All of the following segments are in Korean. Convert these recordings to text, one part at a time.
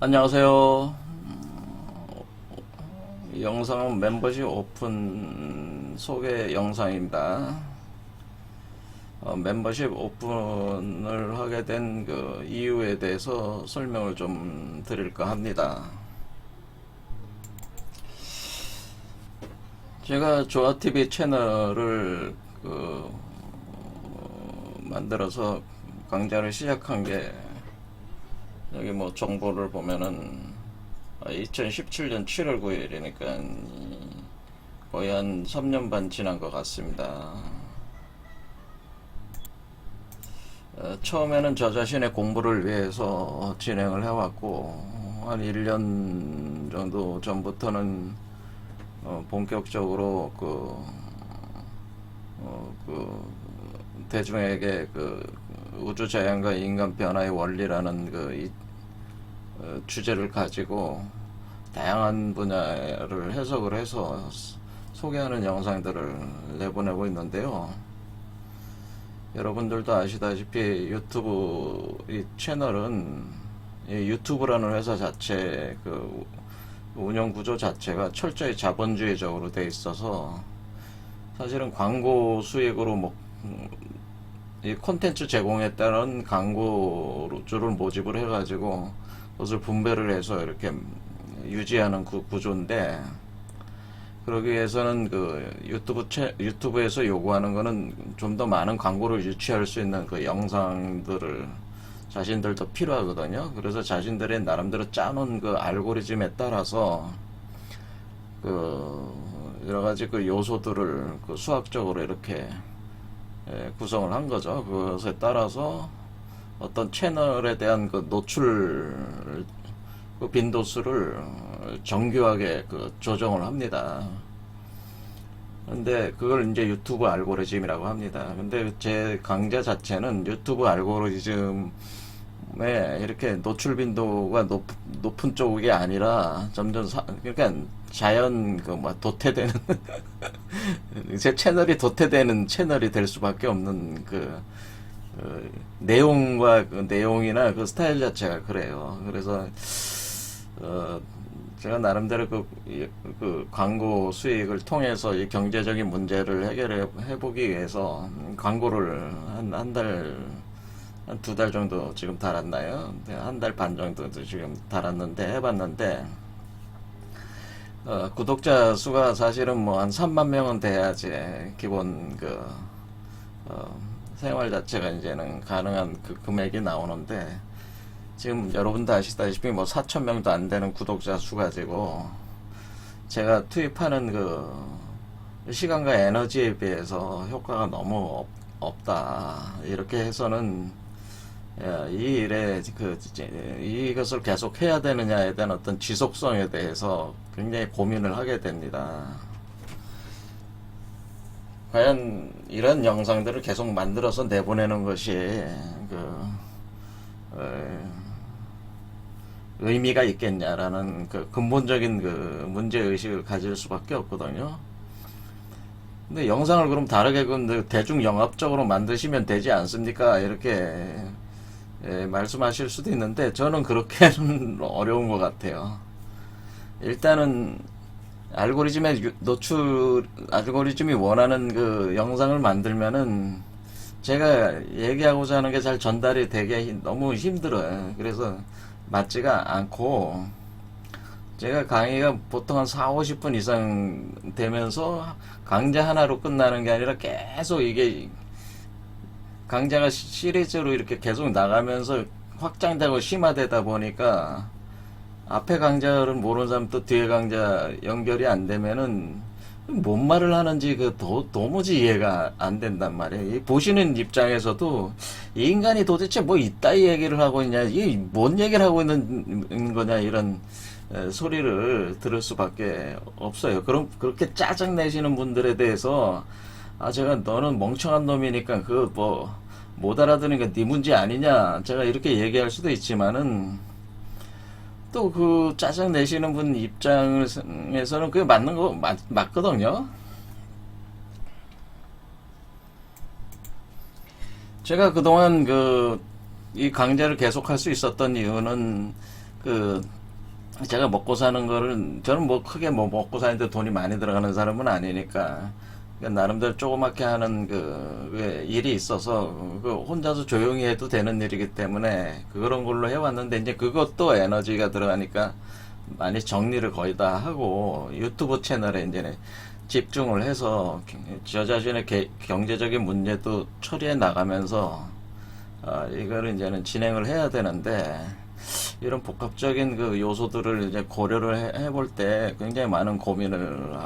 안녕하세요. 이 영상은 멤버십 오픈 소개 영상입니다. 멤버십 오픈을 하게 된 그 이유에 대해서 설명을 좀 드릴까 합니다. 제가 조아TV 채널을 만들어서 강좌를 시작한 게 여기 뭐 정보를 보면은 2017년 7월 9일이니까 거의 한 3년 반 지난 것 같습니다. 처음에는 저 자신의 공부를 위해서 진행을 해왔고 한 1년 정도 전부터는 본격적으로 대중에게 우주 자연과 인간 변화의 원리라는 주제를 가지고 다양한 분야를 해석을 해서 소개하는 영상들을 내보내고 있는데요. 여러분들도 아시다시피 유튜브 이 채널은 이 유튜브라는 회사 자체 운영 구조 자체가 철저히 자본주의적으로 돼 있어서 사실은 광고 수익으로 이 콘텐츠 제공에 따른 광고주를 모집을 해가지고 그것을 분배를 해서 이렇게 유지하는 구조인데, 그러기 위해서는 유튜브에서 요구하는 거는 좀 더 많은 광고를 유치할 수 있는 그 영상들을 자신들도 필요하거든요. 그래서 자신들의 나름대로 짜놓은 그 알고리즘에 따라서 여러 가지 요소들을 수학적으로 이렇게 구성을 한 거죠. 그것에 따라서 어떤 채널에 대한 노출 빈도수를 정교하게 조정을 합니다. 근데 그걸 이제 유튜브 알고리즘이라고 합니다. 근데 제 강좌 자체는 유튜브 알고리즘에 이렇게 노출 빈도가 높은 쪽이 아니라 점점 그러니까 자연 도태되는 제 채널이 도태되는 채널이 될 수밖에 없는 내용과 내용이나 스타일 자체가 그래요. 그래서 제가 나름대로 광고 수익을 통해서 이 경제적인 문제를 해결해 보기 위해서 광고를 한 두 달 정도 지금 달았나요? 한 달 반 정도 지금 달았는데 해봤는데 구독자 수가 사실은 한 3만 명은 돼야지 기본 생활 자체가 이제는 가능한 금액이 나오는데, 지금 여러분도 아시다시피 4천 명도 안 되는 구독자 수 가지고 제가 투입하는 시간과 에너지에 비해서 효과가 너무 없다. 이렇게 해서는 이 일에 이것을 계속 해야 되느냐에 대한 어떤 지속성에 대해서 굉장히 고민을 하게 됩니다. 과연 이런 영상들을 계속 만들어서 내보내는 것이 의미가 있겠냐라는 근본적인 문제의식을 가질 수밖에 없거든요. 근데 영상을 그럼 다르게 대중 영합적으로 만드시면 되지 않습니까? 이렇게 말씀하실 수도 있는데 저는 그렇게는 어려운 것 같아요. 일단은 알고리즘이 원하는 영상을 만들면은 제가 얘기하고자 하는 게 잘 전달이 되게 너무 힘들어요. 그래서 맞지가 않고, 제가 강의가 보통 한 4, 50분 이상 되면서 강좌 하나로 끝나는 게 아니라 계속 이게 강좌가 시리즈로 이렇게 계속 나가면서 확장되고 심화되다 보니까 앞에 강좌를 모르는 사람 또 뒤에 강좌 연결이 안 되면은 뭔 말을 하는지 도무지 이해가 안 된단 말이에요. 이 보시는 입장에서도 이 인간이 도대체 뭐 이따위 얘기를 하고 있냐, 이게 뭔 얘기를 하고 있는 거냐, 이런 소리를 들을 수밖에 없어요. 그럼 그렇게 짜증 내시는 분들에 대해서 제가 너는 멍청한 놈이니까 못 알아들으니까 네 문제 아니냐, 제가 이렇게 얘기할 수도 있지만은 또 짜증 내시는 분 입장에서는 그게 맞는 거 맞거든요. 제가 그동안 이 강좌를 계속할 수 있었던 이유는 그 제가 먹고 사는 거를 저는 뭐 크게 뭐 먹고 사는데 돈이 많이 들어가는 사람은 아니니까 나름대로 조그맣게 하는 그 일이 있어서 그 혼자서 조용히 해도 되는 일이기 때문에 그런 걸로 해왔는데 이제 그것도 에너지가 들어가니까 많이 정리를 거의 다 하고 유튜브 채널에 이제 집중을 해서 저 자신의 경제적인 문제도 처리해 나가면서 이거를 이제는 진행을 해야 되는데 이런 복합적인 그 요소들을 이제 고려를 해볼 때 굉장히 많은 고민을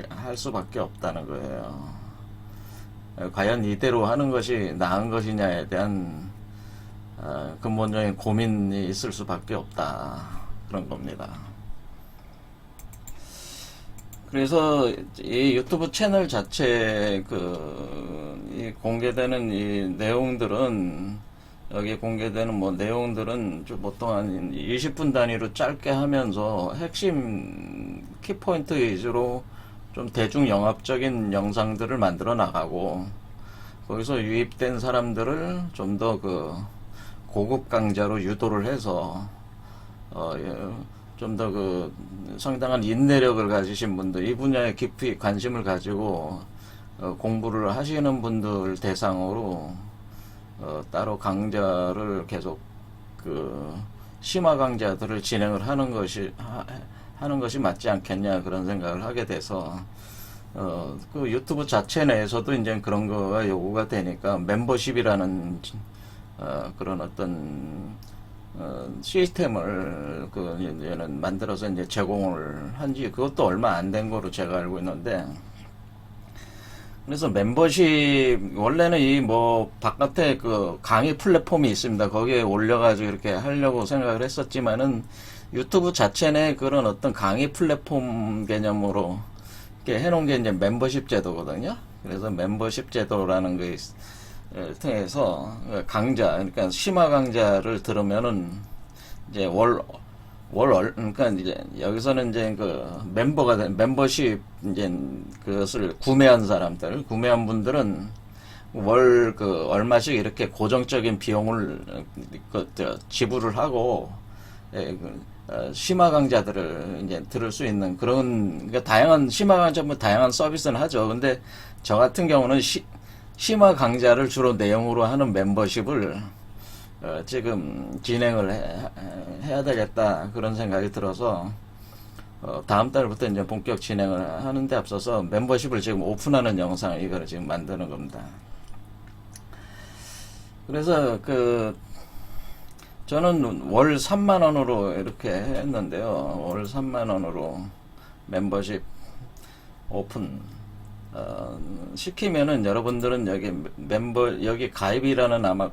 할 수밖에 없다는 거예요. 과연 이대로 하는 것이 나은 것이냐에 대한 근본적인 고민이 있을 수밖에 없다. 그런 겁니다. 그래서 이 유튜브 채널 자체 이 공개되는 이 내용들은 여기 공개되는 뭐 내용들은 좀 보통 한 20분 단위로 짧게 하면서 핵심 키포인트 위주로 좀 대중 영합적인 영상들을 만들어 나가고 거기서 유입된 사람들을 좀 더 그 고급 강좌로 유도를 해서 좀 더 그 상당한 인내력을 가지신 분들, 이 분야에 깊이 관심을 가지고 공부를 하시는 분들 대상으로 따로 강좌를 계속 그 심화 강좌들을 진행을 하는 것이 맞지 않겠냐 그런 생각을 하게 돼서 그 유튜브 자체 내에서도 이제 그런 거가 요구가 되니까 멤버십이라는 그런 어떤 시스템을 이제는 만들어서 이제 제공을 한지 그것도 얼마 안 된 거로 제가 알고 있는데 그래서 멤버십 원래는 이 뭐 바깥에 그 강의 플랫폼이 있습니다. 거기에 올려가지고 이렇게 하려고 생각을 했었지만은 유튜브 자체 내 그런 어떤 강의 플랫폼 개념으로 이렇게 해놓은 게 이제 멤버십 제도거든요. 그래서 멤버십 제도라는 거 통해서 강좌, 그러니까 심화 강좌를 들으면은 이제 그러니까 이제 여기서는 이제 그 멤버십 이제 그것을 구매한 분들은 월 얼마씩 이렇게 고정적인 비용을 지불을 하고 심화 강좌들을 이제 들을 수 있는 그런 그러니까 다양한 심화 강좌 뭐 다양한 서비스는 하죠. 근데 저 같은 경우는 심화 강좌를 주로 내용으로 하는 멤버십을 지금 진행을 해야 되겠다 그런 생각이 들어서 다음 달부터 이제 본격 진행을 하는데 앞서서 멤버십을 지금 오픈하는 영상 이거를 지금 만드는 겁니다. 그래서 저는 월 3만 원으로 이렇게 했는데요. 월 3만 원으로 멤버십 오픈 시키면은 여러분들은 여기 가입이라는 아마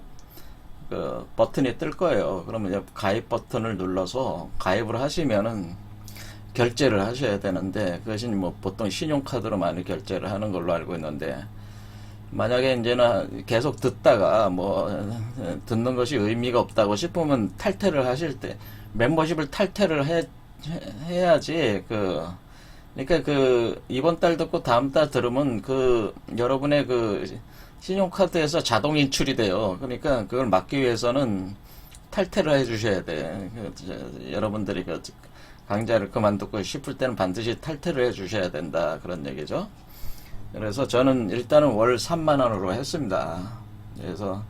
그 버튼이 뜰 거예요. 그러면 가입 버튼을 눌러서 가입을 하시면은 결제를 하셔야 되는데 그것이 뭐 보통 신용카드로 많이 결제를 하는 걸로 알고 있는데 만약에 이제는 계속 듣다가 뭐 듣는 것이 의미가 없다고 싶으면 탈퇴를 하실 때 멤버십을 탈퇴를 해야지 그러니까 이번 달 듣고 다음 달 들으면 여러분의 신용카드에서 자동 인출이 돼요. 그러니까 그걸 막기 위해서는 탈퇴를 해 주셔야 돼. 여러분들이 강좌를 그만두고 싶을 때는 반드시 탈퇴를 해 주셔야 된다. 그런 얘기죠. 그래서 저는 일단은 월 3만 원으로 했습니다. 그래서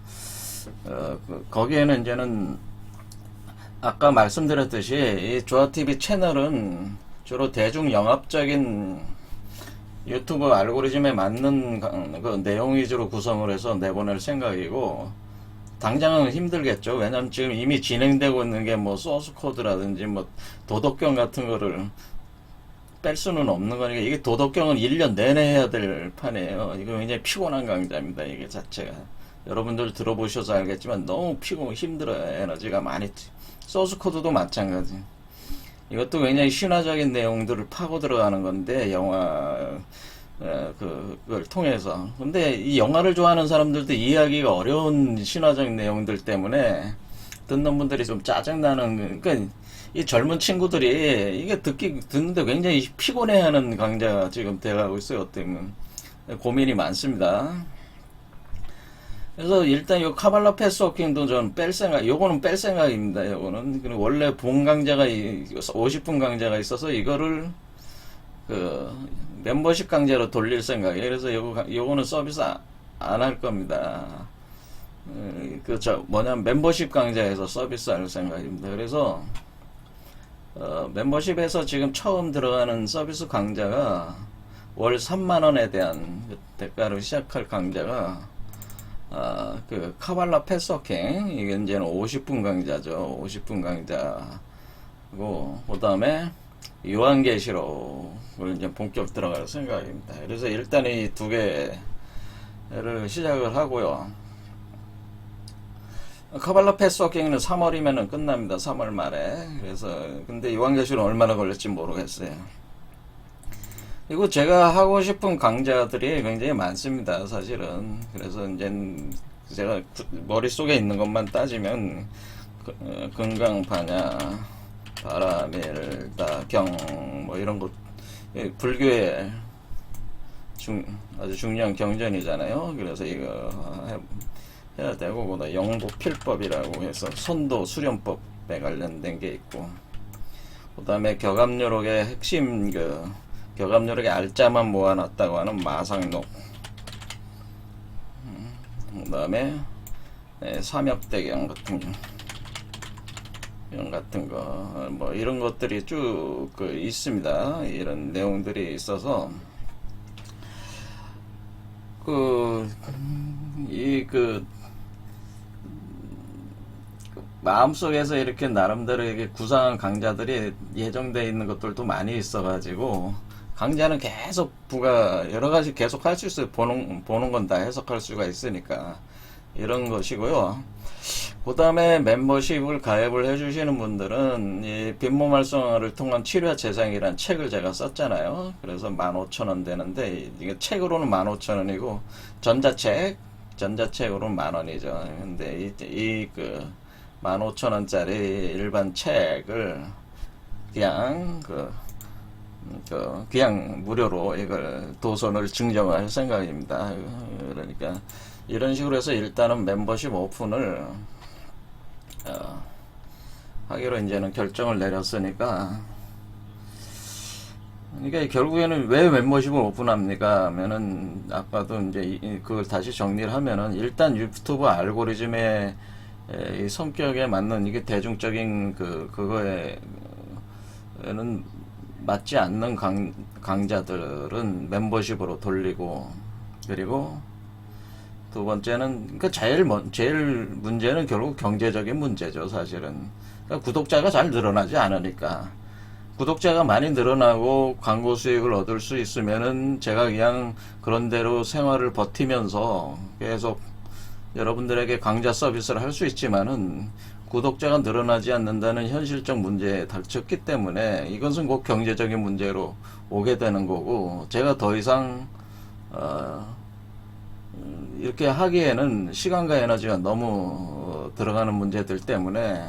거기에는 이제는 아까 말씀드렸듯이 이 조아TV 채널은 주로 대중 영합적인 유튜브 알고리즘에 맞는 그 내용 위주로 구성을 해서 내보낼 생각이고 당장은 힘들겠죠. 왜냐면 지금 이미 진행되고 있는 게 뭐 소스 코드라든지 뭐 도덕경 같은 거를 뺄 수는 없는 거니까 이게 도덕경은 1년 내내 해야 될 판이에요. 이거 굉장히 피곤한 강좌입니다. 이게 자체가 여러분들 들어보셔서 알겠지만 너무 힘들어요. 에너지가 많이 소스 코드도 마찬가지. 이것도 굉장히 신화적인 내용들을 파고 들어가는 건데 그걸 통해서 근데 이 영화를 좋아하는 사람들도 이해하기가 어려운 신화적인 내용들 때문에 듣는 분들이 좀 짜증나는 그러니까 이 젊은 친구들이 이게 듣는데 굉장히 피곤해하는 강좌가 지금 돼가고 있어요. 어떻게 보면 고민이 많습니다. 그래서 일단 요 카발라 패스워킹도 전 뺄 생각, 요거는 뺄 생각입니다. 요거는. 그리고 원래 본 강좌가 50분 강좌가 있어서 이거를 그 멤버십 강좌로 돌릴 생각이에요. 그래서 요거는 서비스 안 할 겁니다. 멤버십 강좌에서 서비스 할 생각입니다. 그래서 멤버십에서 지금 처음 들어가는 서비스 강좌가 월 3만원에 대한 대가로 시작할 강좌가 그 카발라 패스워킹, 이게 이제는 50분 강좌죠. 50분 강좌고, 그 다음에 요한계시록을 이제 본격 들어갈 생각입니다. 그래서 일단 이 두 개를 시작을 하고요. 카발라 패스워킹은 3월이면은 끝납니다. 3월 말에. 그래서 근데 요한계시록은 얼마나 걸릴지 모르겠어요. 그리고 제가 하고 싶은 강좌들이 굉장히 많습니다, 사실은. 그래서 이제 제가 머릿속에 있는 것만 따지면 금강반야, 바라밀다, 경, 이런 것, 불교의 아주 중요한 경전이잖아요. 그래서 이거 해야 되고, 그다음 영도필법이라고 해서 선도 수련법에 관련된 게 있고, 그 다음에 격압요록의 핵심 격압요록의 알짜만 모아놨다고 하는 마상록, 그 다음에 삼엽대경 같은 거, 이런 것들이 쭉 있습니다. 이런 내용들이 있어서 마음속에서 이렇게 나름대로 이렇게 구상한 강좌들이 예정되어 있는 것들도 많이 있어가지고, 강좌는 계속 여러 가지 계속 할 수 있어요. 보는 건 다 해석할 수가 있으니까. 이런 것이고요. 그 다음에 멤버십을 가입을 해주시는 분들은 이 빈몸 활성화를 통한 치료와 재생이라는 책을 제가 썼잖아요. 그래서 15,000원 되는데, 이게 책으로는 15,000원이고, 전자책으로는 10,000원이죠. 근데 이 15,000원짜리 일반 책을 그냥 무료로 이걸 도선을 증정할 생각입니다. 그러니까 이런 식으로 해서 일단은 멤버십 오픈을 하기로 이제는 결정을 내렸으니까, 그러니까 결국에는 왜 멤버십을 오픈합니까 하면은, 아까도 이제 그걸 다시 정리를 하면은, 일단 유튜브 알고리즘의 이 성격에 맞는, 이게 대중적인 그거에는 맞지 않는 강좌들은 멤버십으로 돌리고, 그리고 두 번째는, 그러니까 제일 문제는 결국 경제적인 문제죠, 사실은. 그러니까 구독자가 잘 늘어나지 않으니까. 구독자가 많이 늘어나고 광고 수익을 얻을 수 있으면은 제가 그냥 그런 대로 생활을 버티면서 계속 여러분들에게 강좌 서비스를 할 수 있지만은, 구독자가 늘어나지 않는다는 현실적 문제에 닥쳤기 때문에 이것은 꼭 경제적인 문제로 오게 되는 거고, 제가 더 이상 이렇게 하기에는 시간과 에너지가 너무 들어가는 문제들 때문에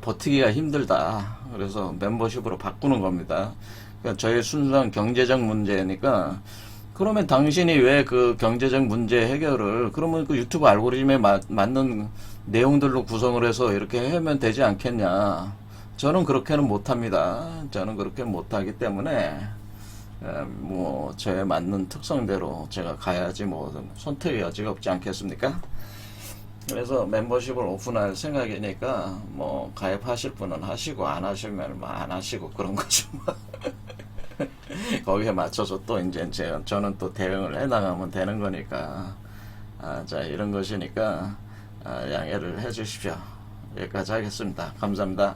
버티기가 힘들다. 그래서 멤버십으로 바꾸는 겁니다. 그러니까 저의 순수한 경제적 문제니까, 그러면 당신이 왜 그 경제적 문제 해결을, 그러면 그 유튜브 알고리즘에 맞는 내용들로 구성을 해서 이렇게 하면 되지 않겠냐. 저는 그렇게는 못합니다. 저는 그렇게 못하기 때문에 저에 맞는 특성대로 제가 가야지 선택의 여지가 없지 않겠습니까? 그래서 멤버십을 오픈할 생각이니까 가입하실 분은 하시고, 안 하시면 안 하시고, 그런 거죠. 거기에 맞춰서 또 이제 저는 또 대응을 해나가면 되는 거니까. 자, 이런 것이니까 양해를 해 주십시오. 여기까지 하겠습니다. 감사합니다.